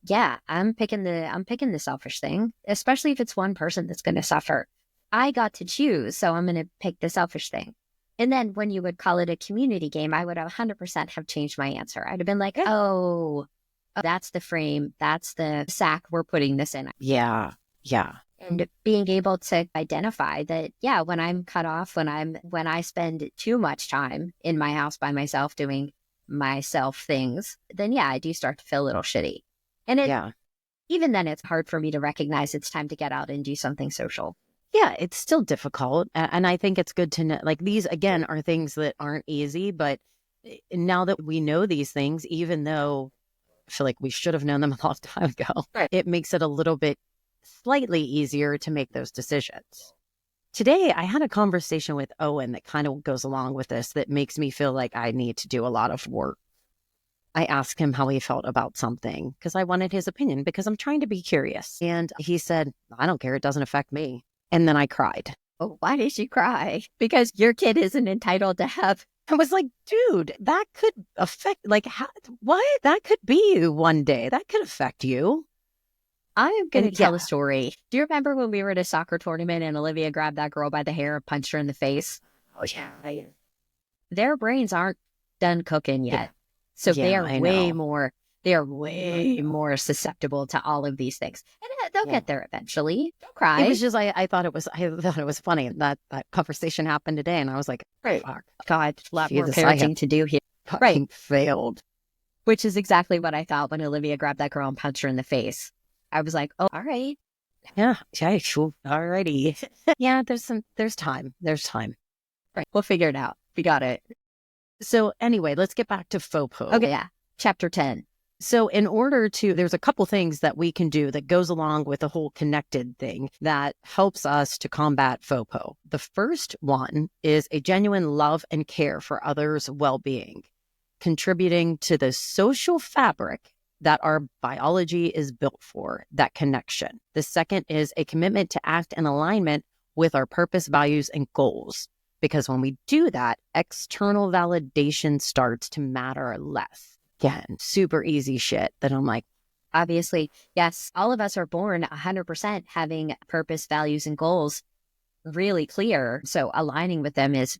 yeah, I'm picking the selfish thing, especially if it's one person that's going to suffer. I got to choose, so I'm going to pick the selfish thing. And then when you would call it a community game, I would 100% have changed my answer. I'd have been like, oh, that's the frame. That's the sack we're putting this in. Yeah. And being able to identify that, yeah, when I'm cut off, when I spend too much time in my house by myself doing myself things, then yeah, I do start to feel a little shitty. And even then, it's hard for me to recognize it's time to get out and do something social. Yeah, it's still difficult. And I think it's good to know, like, these, again, are things that aren't easy. But now that we know these things, even though I feel like we should have known them a long time ago, it makes it a little bit slightly easier to make those decisions. Today, I had a conversation with Owen that kind of goes along with this, that makes me feel like I need to do a lot of work. I asked him how he felt about something because I wanted his opinion, because I'm trying to be curious. And he said, I don't care. It doesn't affect me. And then I cried. Oh, why did you cry? Because your kid isn't entitled to have. I was like, dude, that could affect, like, what? That could be you one day. That could affect you. I'm going to tell a story. Do you remember when we were at a soccer tournament and Olivia grabbed that girl by the hair and punched her in the face? Oh, yeah. Their brains aren't done cooking yet. Yeah. So they are way more susceptible to all of these things. And they'll get there eventually. Don't cry. It was just, I thought it was funny. That conversation happened today. And I was like, fuck. God, a lot more parenting to do here. Right. Failed. Which is exactly what I thought when Olivia grabbed that girl and punched her in the face. I was like, oh, all right. Yeah, sure. All righty. Yeah, there's time. Right. We'll figure it out. We got it. So anyway, let's get back to FOPO. Okay, yeah. Chapter 10. So there's a couple things that we can do that goes along with the whole connected thing that helps us to combat FOPO. The first one is a genuine love and care for others' well-being, contributing to the social fabric that our biology is built for, that connection. The second is a commitment to act in alignment with our purpose, values, and goals. Because when we do that, external validation starts to matter less. Again, super easy shit that I'm like, obviously, yes, all of us are born 100% having purpose, values, and goals really clear. So aligning with them is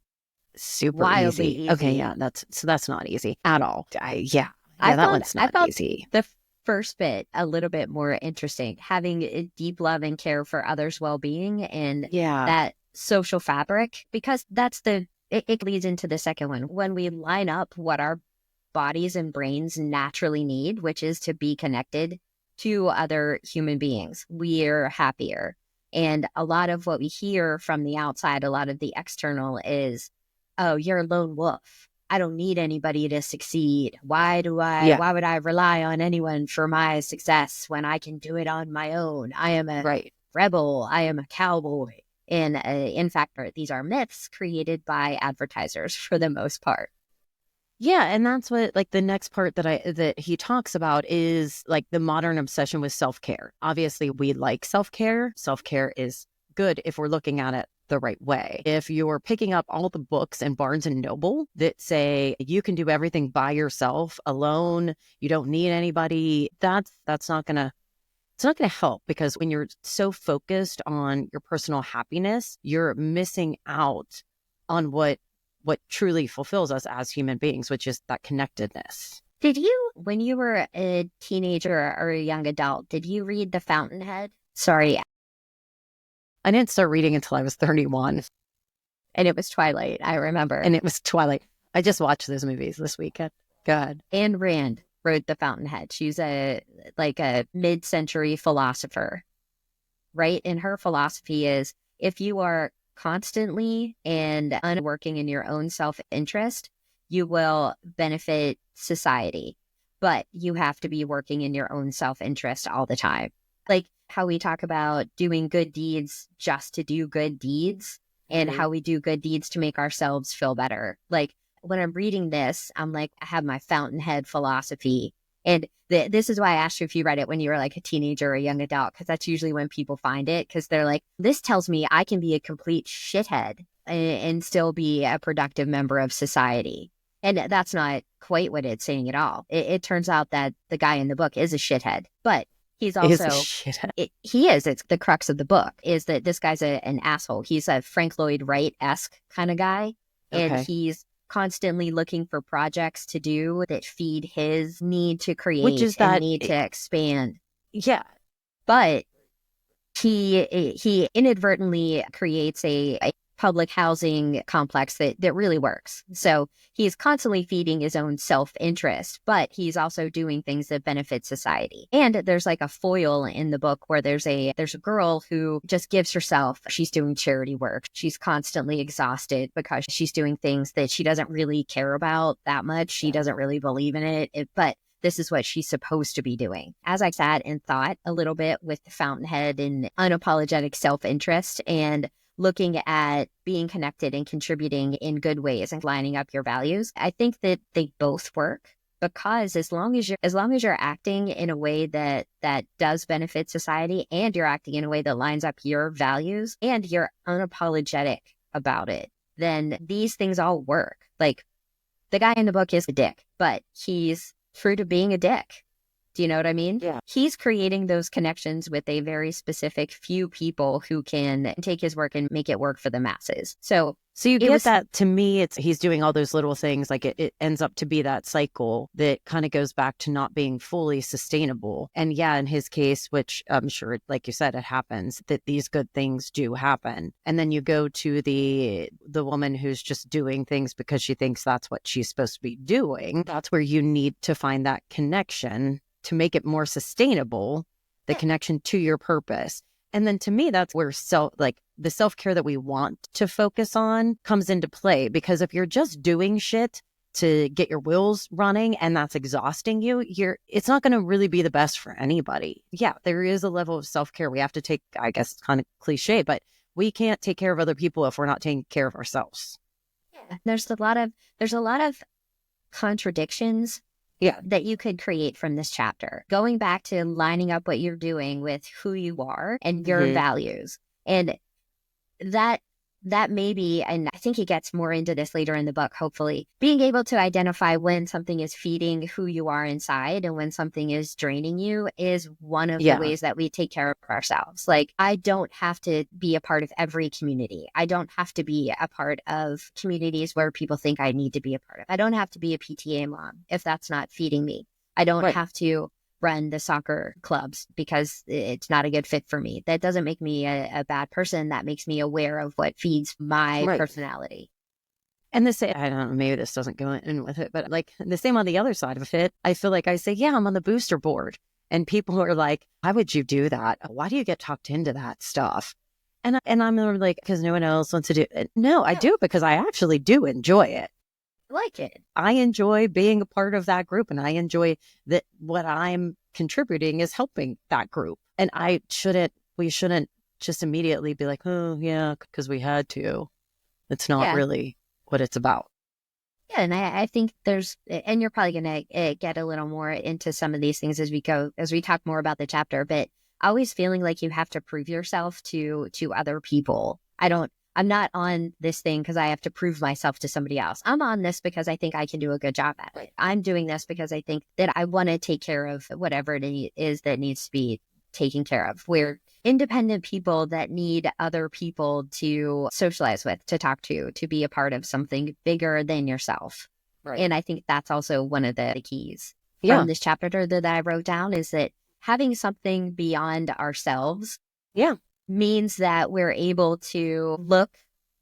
super wildly easy. Okay, yeah, that's not easy at all. That one's not I easy. The first bit a little bit more interesting, having a deep love and care for others' well-being and that social fabric, because it leads into the second one. When we line up what our bodies and brains naturally need, which is to be connected to other human beings, we're happier. And a lot of what we hear from the outside, a lot of the external is, oh, you're a lone wolf. I don't need anybody to succeed. Why would I rely on anyone for my success when I can do it on my own? I am a rebel. I am a cowboy. And in fact, these are myths created by advertisers for the most part. Yeah, and that's what, like, the next part that he talks about is like the modern obsession with self-care. Obviously, we like self-care. Self-care is good if we're looking at it the right way. If you're picking up all the books in Barnes and Noble that say you can do everything by yourself alone, you don't need anybody, that's not gonna help, because when you're so focused on your personal happiness, you're missing out on what truly fulfills us as human beings, which is that connectedness. Did you, when you were a teenager or a young adult, did you read The Fountainhead? Sorry. I didn't start reading until I was 31. And it was Twilight, I remember. And it was Twilight. I just watched those movies this weekend. Go ahead. Ayn Rand wrote The Fountainhead. She's a mid-century philosopher, right? And her philosophy is, if you are constantly and working in your own self-interest, you will benefit society. But you have to be working in your own self-interest all the time. Like how we talk about doing good deeds just to do good deeds, and how we do good deeds to make ourselves feel better. Like when I'm reading this, I'm like, I have my Fountainhead philosophy. And this is why I asked you if you read it when you were like a teenager or a young adult, because that's usually when people find it, because they're like, this tells me I can be a complete shithead and still be a productive member of society. And that's not quite what it's saying at all. It turns out that the guy in the book is a shithead, but he's also it's the crux of the book, is that this guy's an asshole. He's a Frank Lloyd Wright-esque kind of guy. And he's constantly looking for projects to do that feed his need to create, which is that need to expand. Yeah. But he inadvertently creates a public housing complex that really works. So he's constantly feeding his own self-interest, but he's also doing things that benefit society. And there's like a foil in the book where there's a girl who just gives herself. She's doing charity work. She's constantly exhausted because she's doing things that she doesn't really care about that much. She doesn't really believe in it, but this is what she's supposed to be doing. As I sat and thought a little bit with the Fountainhead and unapologetic self-interest and looking at being connected and contributing in good ways and lining up your values, I think that they both work, because as long as you're acting in a way that does benefit society, and you're acting in a way that lines up your values, and you're unapologetic about it, then these things all work. Like the guy in the book is a dick, but he's true to being a dick. Do you know what I mean? Yeah. He's creating those connections with a very specific few people who can take his work and make it work for the masses. So you get that. To me, he's doing all those little things. Like it ends up to be that cycle that kind of goes back to not being fully sustainable. And yeah, in his case, which I'm sure, like you said, it happens, that these good things do happen. And then you go to the woman who's just doing things because she thinks that's what she's supposed to be doing. That's where you need to find that connection to make it more sustainable, the connection to your purpose. And then to me, that's where the self-care that we want to focus on comes into play. Because if you're just doing shit to get your wheels running and that's exhausting you, it's not going to really be the best for anybody. Yeah, there is a level of self-care we have to take. I guess it's kind of cliche, but we can't take care of other people if we're not taking care of ourselves. Yeah, there's a lot of contradictions that you could create from this chapter, going back to lining up what you're doing with who you are and your values. And that may be, and I think he gets more into this later in the book, hopefully, being able to identify when something is feeding who you are inside and when something is draining you is one of the ways that we take care of ourselves. Like, I don't have to be a part of every community. I don't have to be a part of communities where people think I need to be a part of. I don't have to be a PTA mom if that's not feeding me. I don't have to run the soccer clubs because it's not a good fit for me. That doesn't make me a bad person. That makes me aware of what feeds my personality. And the same, I don't know, maybe this doesn't go in with it, but like the same on the other side of it, I feel like I say, yeah, I'm on the booster board. And people are like, why would you do that? Why do you get talked into that stuff? And I'm like, because no one else wants to do it. No, I do it because I actually do enjoy it. Like it. I enjoy being a part of that group, and I enjoy that what I'm contributing is helping that group. And we shouldn't just immediately be like, oh yeah, because we had to. It's not really what it's about. Yeah, and I think and you're probably going to get a little more into some of these things as we talk more about the chapter, but always feeling like you have to prove yourself to other people. I'm not on this thing because I have to prove myself to somebody else. I'm on this because I think I can do a good job at it. I'm doing this because I think that I want to take care of whatever it is that needs to be taken care of. We're independent people that need other people to socialize with, to talk to be a part of something bigger than yourself. Right. And I think that's also one of the keys from this chapter that I wrote down, is that having something beyond ourselves means that we're able to look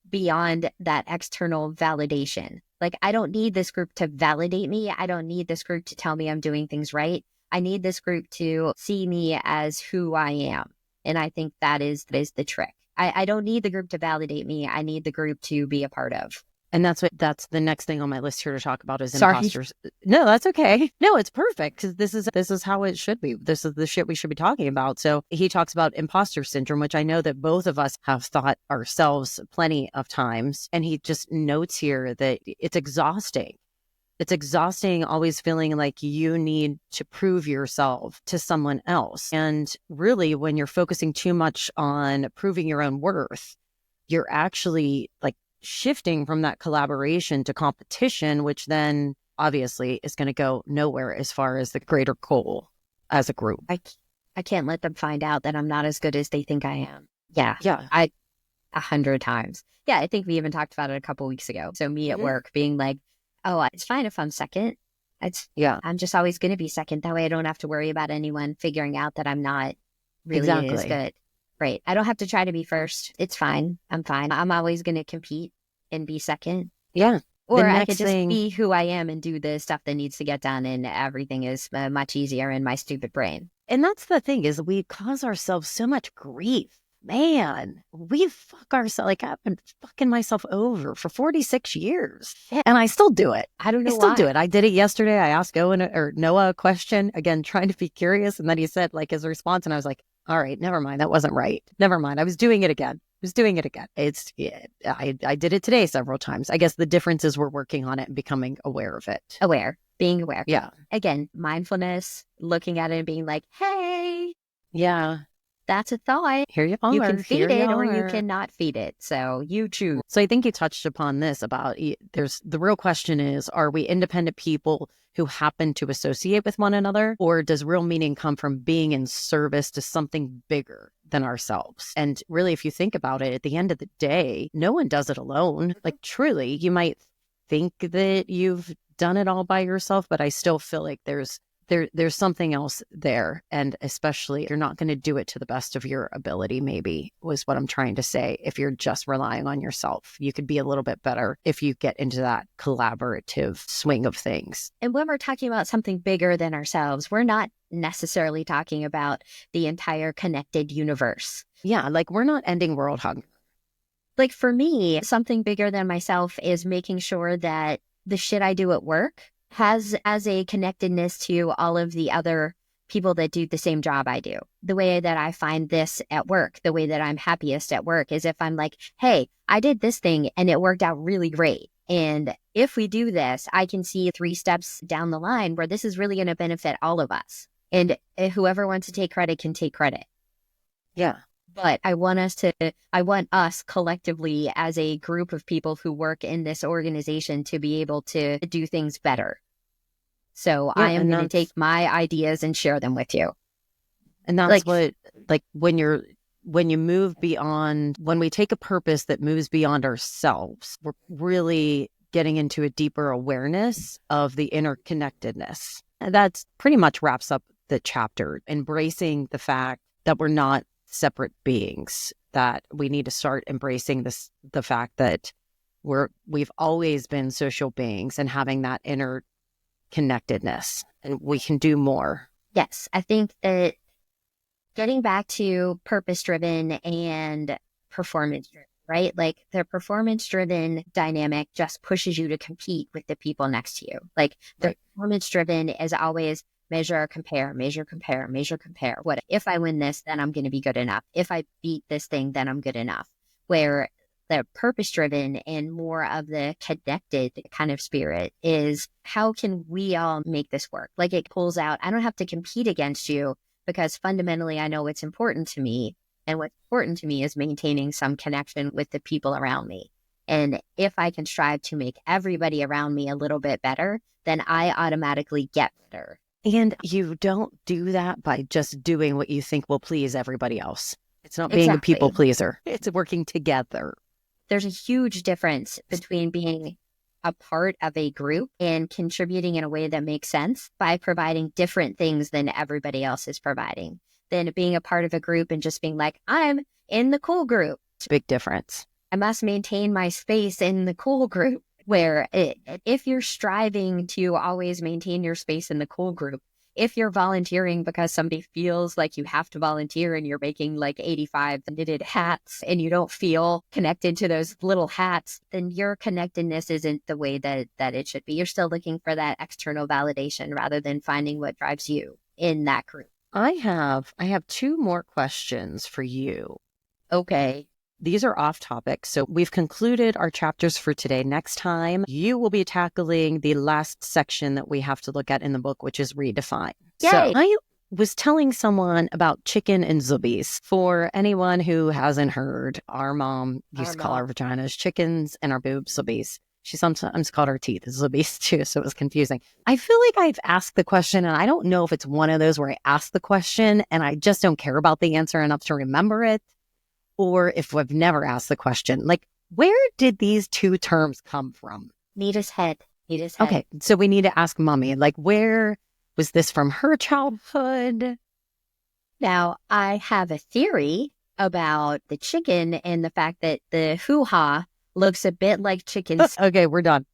beyond that external validation. Like, I don't need this group to validate me. I don't need this group to tell me I'm doing things right. I need this group to see me as who I am. And I think that is the trick. I don't need the group to validate me. I need the group to be a part of. And that's the next thing on my list here to talk about is imposters. No, that's okay. No, it's perfect, because this is how it should be. This is the shit we should be talking about. So he talks about imposter syndrome, which I know that both of us have thought ourselves plenty of times. And he just notes here that it's exhausting. It's exhausting always feeling like you need to prove yourself to someone else. And really, when you're focusing too much on proving your own worth, you're actually like shifting from that collaboration to competition, which then obviously is going to go nowhere as far as the greater goal as a group. I can't let them find out that I'm not as good as they think I am. Yeah. 100 times. Yeah, I think we even talked about it a couple weeks ago. So me at work being like, oh, it's fine if I'm second. I'm just always going to be second. That way I don't have to worry about anyone figuring out that I'm not really as good. Right. I don't have to try to be first. It's fine. I'm fine. I'm always going to compete and be second. Yeah. Or I could just be who I am and do the stuff that needs to get done, and everything is much easier in my stupid brain. And that's the thing, is we cause ourselves so much grief. Man, we fuck ourselves. Like, I've been fucking myself over for 46 years. And I still do it. I don't know why. I still do it. I did it yesterday. I asked Noah a question, again, trying to be curious. And then he said, like, his response. And I was like, all right, never mind. That wasn't right. Never mind. I was doing it again. I did it today several times. I guess the difference is we're working on it and becoming aware of it. Being aware. Yeah. Again, mindfulness, looking at it and being like, hey. Yeah. That's a thought. Here you are. You can feed it or you cannot feed it. So you choose. So I think you touched upon this about the real question is, are we independent people who happen to associate with one another? Or does real meaning come from being in service to something bigger than ourselves? And really, if you think about it, at the end of the day, no one does it alone. Like, truly, you might think that you've done it all by yourself, but I still feel like there's something else there. And especially, you're not going to do it to the best of your ability, maybe, was what I'm trying to say. If you're just relying on yourself, you could be a little bit better if you get into that collaborative swing of things. And when we're talking about something bigger than ourselves, we're not necessarily talking about the entire connected universe. Yeah, like, we're not ending world hunger. Like, for me, something bigger than myself is making sure that the shit I do at work has as a connectedness to all of the other people that do the same job I do. The way that I find this at work, the way that I'm happiest at work is if I'm like, hey, I did this thing and it worked out really great. And if we do this, I can see 3 steps down the line where this is really going to benefit all of us. And whoever wants to take credit can take credit. Yeah. But I want us collectively as a group of people who work in this organization to be able to do things better. So I am going to take my ideas and share them with you. And that's when you move beyond, when we take a purpose that moves beyond ourselves, we're really getting into a deeper awareness of the interconnectedness. And that pretty much wraps up the chapter, embracing the fact that we're not separate beings, that we need to start embracing the fact that we've always been social beings and having that interconnectedness, and we can do more. Yes, I think that getting back to purpose-driven and performance-driven, right? Like the performance-driven dynamic just pushes you to compete with the people next to you. Like the performance-driven is always measure, compare. What if I win this, then I'm going to be good enough. If I beat this thing, then I'm good enough. Where the purpose-driven and more of the connected kind of spirit is, how can we all make this work? Like it pulls out, I don't have to compete against you because fundamentally I know what's important to me. And what's important to me is maintaining some connection with the people around me. And if I can strive to make everybody around me a little bit better, then I automatically get better. And you don't do that by just doing what you think will please everybody else. It's not being a people pleaser. It's working together. There's a huge difference between being a part of a group and contributing in a way that makes sense by providing different things than everybody else is providing, than being a part of a group and just being like, I'm in the cool group. It's a big difference. I must maintain my space in the cool group. Where if you're striving to always maintain your space in the cool group, if you're volunteering because somebody feels like you have to volunteer and you're making like 85 knitted hats and you don't feel connected to those little hats, then your connectedness isn't the way that it should be. You're still looking for that external validation rather than finding what drives you in that group. I have 2 more questions for you. Okay. These are off topic. So we've concluded our chapters for today. Next time, you will be tackling the last section that we have to look at in the book, which is redefine. Yay. So I was telling someone about chicken and zoobies. For anyone who hasn't heard, our mom used to call our vaginas chickens and our boobs zoobies. She sometimes called our teeth zoobies too, so it was confusing. I feel like I've asked the question, and I don't know if it's one of those where I ask the question and I just don't care about the answer enough to remember it, or if we've never asked the question. Like, where did these 2 terms come from? Nita's head. Okay, so we need to ask Mommy, like, where was this from her childhood? Now, I have a theory about the chicken and the fact that the hoo-ha looks a bit like chickens. Okay, we're done.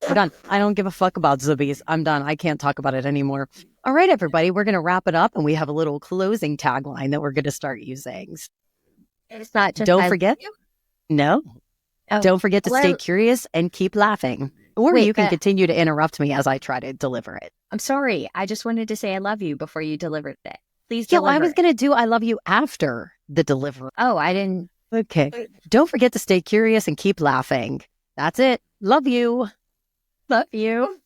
I don't give a fuck about zoobies. I'm done. I can't talk about it anymore. All right, everybody, we're going to wrap it up, and we have a little closing tagline that we're going to start using. It's not just don't forget. No. Oh. Don't forget to stay curious and keep laughing. Or Wait, you can continue to interrupt me as I try to deliver it. I'm sorry. I just wanted to say I love you before you delivered it. Please deliver. Yeah, I was going to do I love you after the delivery. Oh, I didn't. Okay. Don't forget to stay curious and keep laughing. That's it. Love you. Love you.